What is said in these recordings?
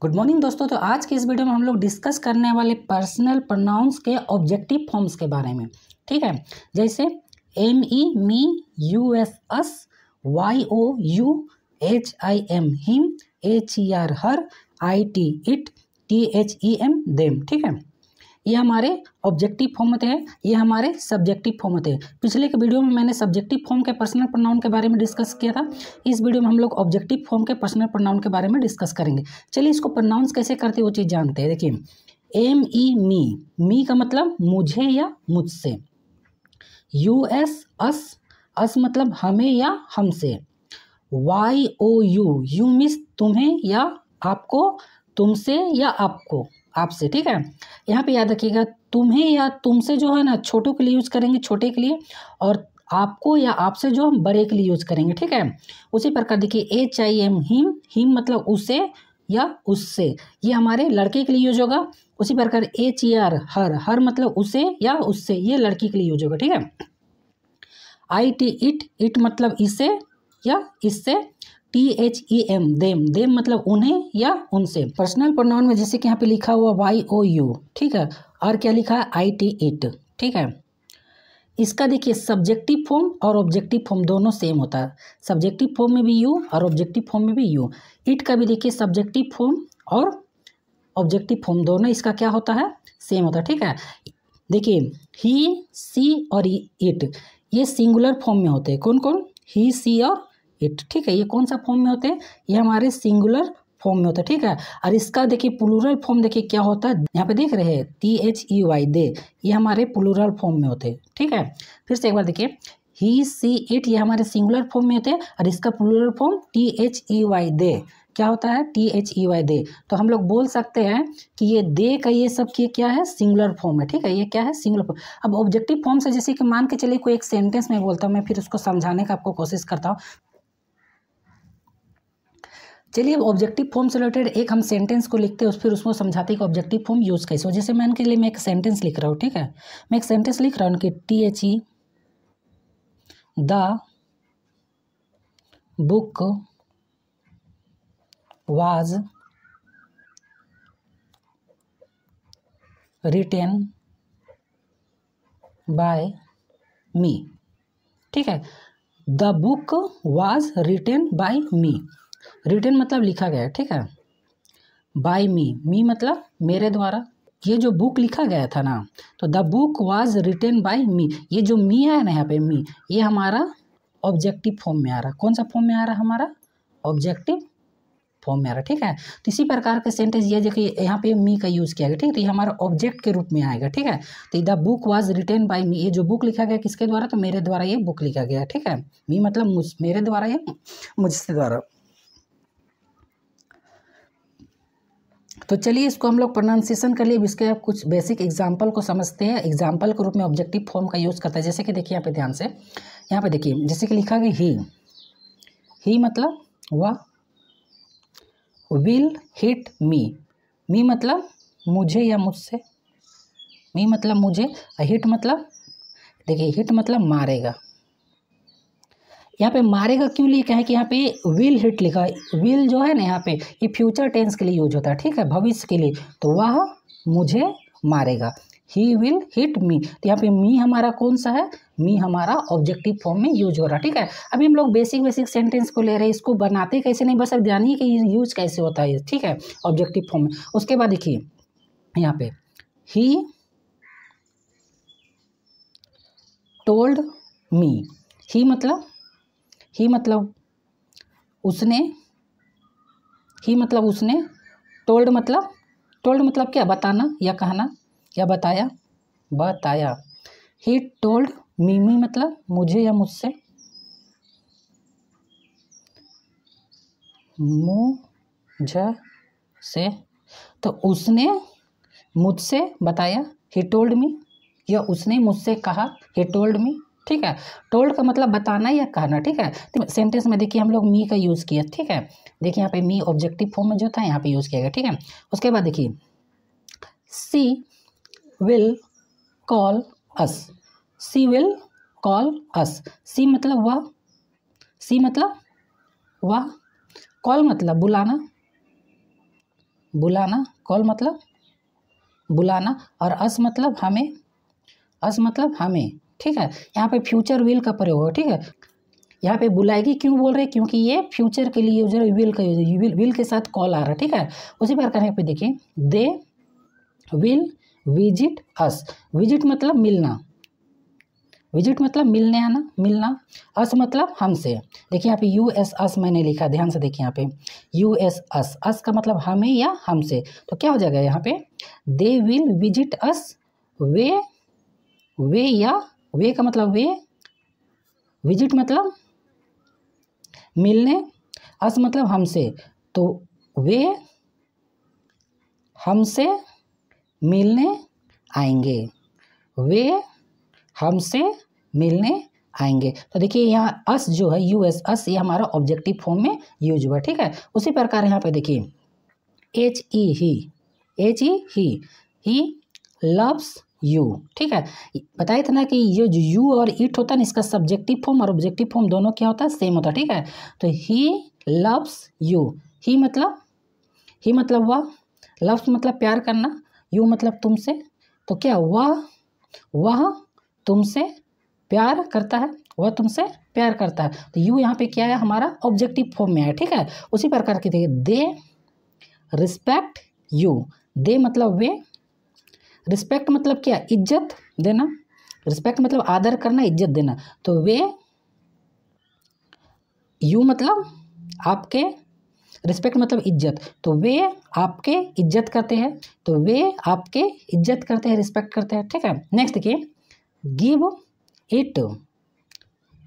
Good morning दोस्तों। तो आज की इस वीडियो में हम लोग डिस्कस करने वाले पर्सनल प्रोनाउंस के ऑब्जेक्टिव फॉर्म्स के बारे में। ठीक है, जैसे ME me, US us, YO you, HIM him, HER her, IT it, THEM them. ठीक है, ये हमारे ऑब्जेक्टिव फॉर्म होते हैं, ये हमारे सब्जेक्टिव फॉर्म होते हैं। पिछले के वीडियो में मैंने सब्जेक्टिव फॉर्म के पर्सनल प्रोनाउन के बारे में डिस्कस किया था। इस वीडियो में हम लोग ऑब्जेक्टिव फॉर्म के पर्सनल प्रोनाउन के बारे में डिस्कस करेंगे। चलिए इसको प्रोनाउंस कैसे करते हैं वो चीज़ जानते हैं। देखिए ME मी का मतलब मुझे या मुझसे। US अस, अस मतलब हमें या हमसे। YOU यू मीन्स तुम्हें या आपको, तुमसे या आपको, आपसे। ठीक है, यहाँ पे याद रखिएगा तुम्हें या तुमसे जो है ना छोटों के लिए यूज करेंगे, छोटे के लिए, और आपको या आपसे जो हम बड़े के लिए यूज करेंगे। ठीक है, उसी प्रकार देखिए HIM हिम, हिम मतलब उसे या उससे, ये हमारे लड़के के लिए यूज होगा। उसी प्रकार HER हर, हर मतलब उसे या उससे, ये लड़की के लिए यूज होगा। ठीक है, IT इट, इट मतलब इसे या इससे। THEM देम, देम मतलब उन्हें या उनसे। पर्सनल प्रोनाउन में जैसे कि यहाँ पे लिखा हुआ YOU, ठीक है, और क्या लिखा है IT इट। ठीक है, इसका देखिए सब्जेक्टिव फॉर्म और ऑब्जेक्टिव फॉर्म दोनों सेम होता है। सब्जेक्टिव फॉर्म में भी यू और ऑब्जेक्टिव फॉर्म में भी यू। इट का भी देखिए सब्जेक्टिव फॉर्म और ऑब्जेक्टिव फॉर्म दोनों इसका क्या होता है, सेम होता है। ठीक है, देखिए ही, सी और इट ये सिंगुलर फॉर्म में होते हैं। कौन कौन? ही, सी और इट। ठीक है, ये कौन सा फॉर्म में होते हैं? ये हमारे सिंगुलर फॉर्म में होता है। ठीक है, और इसका देखिए प्लूरल फॉर्म देखिए क्या होता है, यहाँ पे देख रहे हैं THEY दे, ये हमारे प्लूरल फॉर्म में होते हैं। ठीक है, फिर से एक बार देखिए ही, सी, इट ये हमारे सिंगुलर फॉर्म में होते हैं, और इसका प्लूरल फॉर्म THEY दे क्या होता है, THEY दे। तो हम लोग बोल सकते हैं कि ये दे का ये सब की क्या है, सिंगुलर फॉर्म है। ठीक है, ये क्या है, सिंगुलर फॉर्म। अब ऑब्जेक्टिव फॉर्म से जैसे कि मान के चलिए कोई एक सेंटेंस में बोलता हूँ मैं, फिर उसको समझाने का आपको कोशिश करता हूँ। चलिए ऑब्जेक्टिव फॉर्म से रिलेटेड एक हम सेंटेंस को लिखते हैं, फिर उसको समझाते हैं कि ऑब्जेक्टिव फॉर्म यूज़ कैसे हो। जैसे मैं इनके लिए मैं एक सेंटेंस लिख रहा हूँ। ठीक है, मैं एक सेंटेंस लिख रहा हूँ कि THE the book was written by me. ठीक है, the book was written by me, written मतलब लिखा गया है। ठीक है, बाय मी, मी मतलब मेरे द्वारा। ये जो बुक लिखा गया था ना, तो the book was written by me, ये जो मी है ना यहाँ पे मी, ये हमारा ऑब्जेक्टिव फॉर्म में आ रहा। कौन सा फॉर्म में आ रहा हमारा, ऑब्जेक्टिव फॉर्म में आ रहा। ठीक है, तो इसी प्रकार के सेंटेंस ये देखिए यहाँ पे मी का यूज़ किया गया। ठीक है, तो ये हमारा ऑब्जेक्ट के रूप में आएगा। ठीक है, तो the book was written by me, ये जो बुक लिखा गया किसके द्वारा, तो मेरे द्वारा ये बुक लिखा गया। ठीक है, मी मतलब मेरे द्वारा या मुझसे द्वारा। तो चलिए इसको हम लोग प्रोनाउंसिएशन कर लिए, इसके आप कुछ बेसिक एग्जांपल को समझते हैं। एग्जांपल के रूप में ऑब्जेक्टिव फॉर्म का यूज़ करता है। जैसे कि देखिए यहाँ पे ध्यान से, यहाँ पे देखिए जैसे कि लिखा गया ही मतलब वह, विल हिट मी, मी मतलब मुझे या मुझसे, मी मतलब मुझे, हिट मतलब देखिए हिट मतलब मारेगा। यहाँ पे मारेगा क्यों लिखा है कि यहाँ पे विल हिट लिखा है। विल जो है ना यहाँ पे ये फ्यूचर टेंस के लिए यूज होता है। ठीक है, भविष्य के लिए, तो वह मुझे मारेगा, ही विल हिट मी। तो यहाँ पे मी हमारा कौन सा है, मी हमारा ऑब्जेक्टिव फॉर्म में यूज हो रहा है। ठीक है, अभी हम लोग बेसिक सेंटेंस को ले रहे हैं, इसको बनाते कैसे नहीं, बस जानिए कि यूज कैसे होता है। ठीक है, ऑब्जेक्टिव फॉर्म में। उसके बाद देखिए यहाँ पे ही टोल्ड मी, ही मतलब उसने, ही मतलब उसने, टोल्ड मतलब क्या, बताना या कहना या बताया, बताया। ही टोल्ड मी, मी मतलब मुझे या मुझसे, मुझे से, तो उसने मुझसे बताया, ही टोल्ड मी, या उसने मुझसे कहा, ही टोल्ड मी। ठीक है, टोल्ड का मतलब बताना या कहना। ठीक है, तो सेंटेंस में देखिए हम लोग मी का यूज़ किया। ठीक है, देखिए यहाँ पे मी ऑब्जेक्टिव फॉर्म में जो था यहाँ पे यूज़ किया गया। ठीक है, उसके बाद देखिए she will call us, she will call us, she मतलब वह, सी मतलब वह, कॉल मतलब बुलाना, बुलाना, कॉल मतलब बुलाना, और अस मतलब हमें, अस मतलब हमें, ठीक है। यहाँ पे फ्यूचर विल का प्रयोग होगा, ठीक है। यहाँ पे बुलाएगी क्यों बोल रहे हैं, क्योंकि ये फ्यूचर के लिए जो विल का विल के साथ कॉल आ रहा है, ठीक है। उसी प्रकार यहाँ पे देखिए, they will visit us, visit मतलब मिलना, विजिट मतलब मिलने आना, मिलना, अस मतलब हमसे। देखिए यहाँ पे यू एस अस मैंने लिखा, ध्यान से देखिए यहाँ पे यू एस अस, अस का मतलब हमें या हमसे, तो क्या हो जाएगा यहाँ पे, दे विल विजिट अस, वे या वे का मतलब वे, विजिट मतलब मिलने, अस मतलब हमसे, तो वे हमसे मिलने आएंगे, वे हमसे मिलने आएंगे। तो देखिए यहाँ अस जो है यूएस अस, ये हमारा ऑब्जेक्टिव फॉर्म में यूज हुआ, ठीक है। उसी प्रकार यहाँ पे देखिए H E he loves you, ठीक है। बताया था ना कि ये जो यू और इट होता है ना, इसका सब्जेक्टिव फॉर्म और ऑब्जेक्टिव फॉर्म दोनों क्या होता है, सेम होता है, ठीक है। तो ही लव्स यू, ही मतलब वह, लव्स मतलब प्यार करना, यू मतलब तुमसे, तो क्या वह तुमसे प्यार करता है, वह तुमसे प्यार करता है। तो यू यहाँ पे क्या है, हमारा ऑब्जेक्टिव फॉर्म में है, ठीक है। उसी प्रकार की देखिए, दे रिस्पेक्ट यू, दे मतलब वे, रिस्पेक्ट मतलब क्या, इज्जत देना, रिस्पेक्ट मतलब आदर करना, इज्जत देना, तो वे, यू मतलब आपके, रिस्पेक्ट मतलब इज्जत, तो वे आपके इज्जत करते हैं, तो वे आपके इज्जत करते हैं, रिस्पेक्ट करते हैं, ठीक है। नेक्स्ट देखिए, give it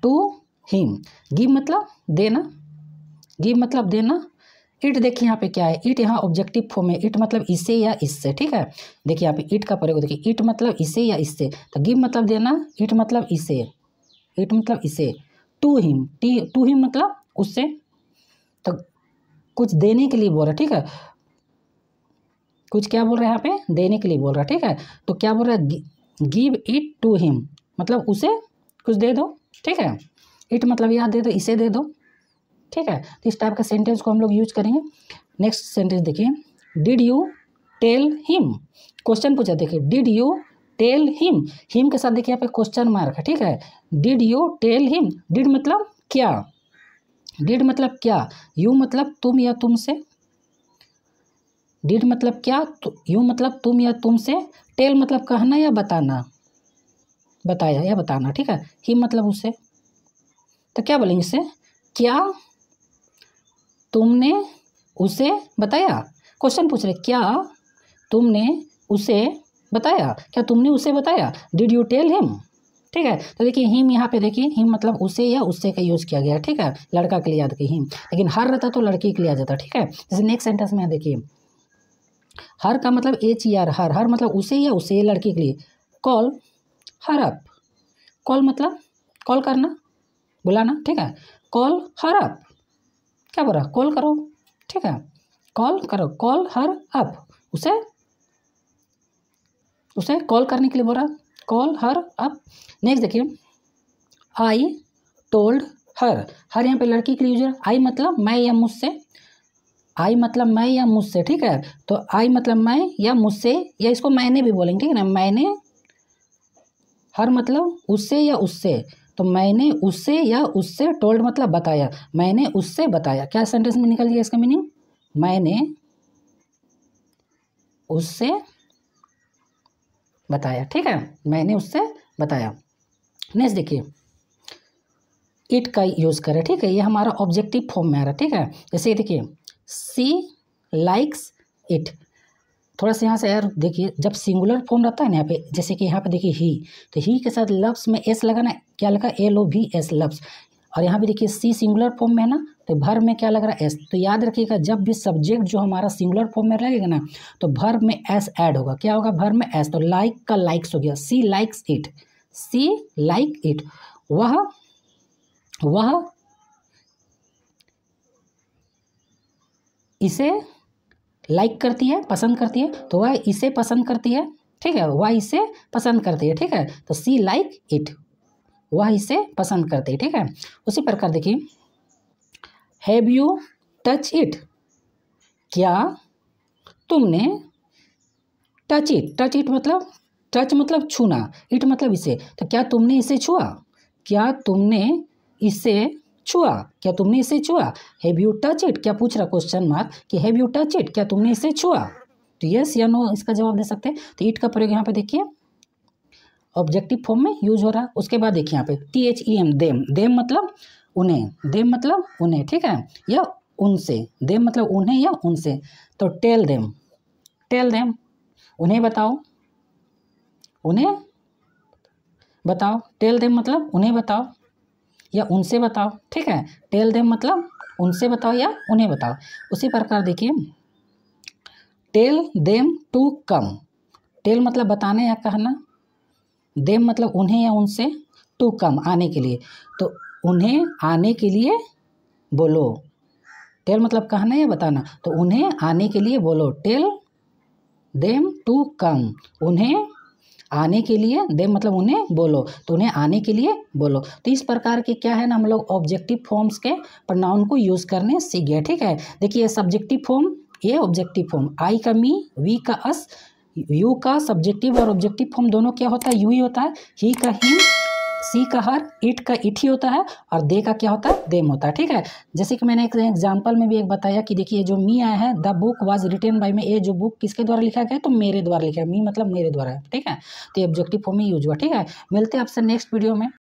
to him, give मतलब देना, गिव मतलब देना, इट देखिए यहाँ पे क्या है, इट यहाँ ऑब्जेक्टिव फॉर्म है, इट मतलब इसे या इससे, ठीक है। देखिए यहाँ पे इट का प्रयोग देखिए, इट मतलब इसे या इससे, तो गिव मतलब देना, इट मतलब इसे, इट मतलब इसे, टू हिम मतलब उससे, तो कुछ देने के लिए बोल रहा है, ठीक है। कुछ क्या बोल रहा है यहाँ पे, देने के लिए बोल रहा है, ठीक है। तो क्या बोल रहा है, गिव इट टू हिम मतलब उसे कुछ दे दो, ठीक है। इट मतलब याद दे दो, इसे दे दो, ठीक है। तो इस टाइप का सेंटेंस को हम लोग यूज करेंगे। नेक्स्ट सेंटेंस देखिए, did you tell him, question पूछा, देखिए डिड यू टेल हिम के साथ देखिए यहाँ पे क्वेश्चन मार्क है, ठीक है। Did you tell him, did मतलब क्या, डिड मतलब क्या, यू मतलब तुम या तुमसे, डिड मतलब क्या, यू मतलब तुम या तुमसे, टेल मतलब कहना या बताना, बताया या बताना, ठीक है। हिम मतलब उसे, तो क्या बोलेंगे इससे, क्या तुमने उसे बताया, क्वेश्चन पूछ रहे क्या तुमने उसे बताया, क्या तुमने उसे बताया, डिड यू टेल हिम, ठीक है। तो देखिए हिम यहाँ पे देखिए, हिम मतलब उसे या उससे का यूज़ किया गया, ठीक है। लड़का के लिए याद रखिए हिम, लेकिन हर रहता तो लड़की के लिए आ जाता, ठीक है। जैसे नेक्स्ट सेंटेंस में देखिए, हर का मतलब एच ई आर, हर मतलब उसे या उससे, लड़की के लिए, कॉल हर अप, कॉल मतलब कॉल करना, बुलाना, ठीक है। कॉल हर अप, क्या बोल रहा, कॉल करो, ठीक है, कॉल करो, कॉल हर अप, उसे कॉल करने के लिए बोल रहा, कॉल हर अप। नेक्स्ट देखिए, आई टोल्ड हर यहाँ पे लड़की के लिए यूज है, आई मतलब मैं या मुझसे, आई मतलब मैं या मुझसे, ठीक है। तो आई मतलब मैं या मुझसे, या इसको मैंने भी बोलेंगे, ठीक है ना, मैंने, हर मतलब उससे या उससे, तो मैंने उससे या उससे, टोल्ड मतलब बताया, मैंने उससे बताया, क्या सेंटेंस में निकल गया इसका मीनिंग, मैंने उससे बताया, ठीक है, मैंने उससे बताया। नेक्स्ट देखिए, इट का यूज़ करें, ठीक है, ये हमारा ऑब्जेक्टिव फॉर्म में आ रहा है, ठीक है। जैसे देखिए, सी लाइक्स इट, थोड़ा सा यहाँ से यार देखिए, जब सिंगुलर फॉर्म रहता है ना यहाँ पे, जैसे कि यहाँ पे देखिए ही, तो ही के साथ लव्स में एस लगाना, क्या लगा, LOVS लव्स, और यहाँ पे देखिए सी सिंगुलर फॉर्म में है ना, तो भर में क्या लग रहा है, एस। तो याद रखिएगा, जब भी सब्जेक्ट जो हमारा सिंगुलर फॉर्म में रहेगा ना, तो भर में एस ऐड होगा, क्या होगा, भर में एस, तो लाइक का लाइक्स हो गया, she likes it, she like it, वह इसे लाइक करती है, पसंद करती है, तो वह इसे पसंद करती है, ठीक है, वह इसे पसंद करती है, ठीक है। तो सी लाइक इट, वह इसे पसंद करती है, ठीक है। उसी प्रकार देखिए, हैव यू टच इट, क्या तुमने टच इट मतलब टच मतलब छूना, इट मतलब इसे, तो क्या तुमने इसे छुआ, क्या तुमने इसे छुआ, क्या तुमने इसे छुआ। हैव यू टच इट, क्या पूछ रहा क्वेश्चन मार्क कि हैव यू टच इट, क्या तुमने इसे छुआ। तो यस या नो इसका जवाब दे सकते हैं। तो इट का प्रयोग यहाँ पे देखिए ऑब्जेक्टिव फॉर्म में यूज हो रहा है। उसके बाद देखिए यहाँ पे THEM देम, देम मतलब उन्हें, देम मतलब उन्हें, ठीक है, या उनसे, देम मतलब उन्हें या उनसे। तो टेल देम, टेल देम उन्हें बताओ, उन्हें बताओ, टेल देम मतलब उन्हें बताओ या उनसे बताओ, ठीक है। टेल देम मतलब उनसे बताओ या उन्हें बताओ। उसी प्रकार देखिए tell them to come, tell मतलब बताने या कहना, देम मतलब उन्हें या उनसे, टू कम आने के लिए, तो उन्हें आने के लिए बोलो। टेल मतलब कहना या बताना, तो उन्हें आने के लिए बोलो, टेल देम टू कम, उन्हें आने के लिए, देम मतलब उन्हें बोलो, तो उन्हें आने के लिए बोलो। तो इस प्रकार के क्या है ना हम लोग ऑब्जेक्टिव फॉर्म्स के प्रोनाउन को यूज़ करने सीख गए, ठीक है। देखिए सब्जेक्टिव फॉर्म, ये ऑब्जेक्टिव फॉर्म, आई का मी, वी का अस, यू का सब्जेक्टिव और ऑब्जेक्टिव फॉर्म दोनों क्या होता है, यू ही होता है। ही का हिम, सी का हर, इट का इट ही होता है, और दे का क्या होता है, देम होता है, ठीक है। जैसे कि मैंने एक एग्जांपल में भी एक बताया कि देखिए जो मी आया है, the book was written by me, ये जो बुक किसके द्वारा लिखा गया है, तो मेरे द्वारा लिखा है, मी मतलब मेरे द्वारा है, ठीक है। तो ये ऑब्जेक्टिव फॉर्म में यूज हुआ, ठीक है। मिलते हैं आपसे नेक्स्ट वीडियो में।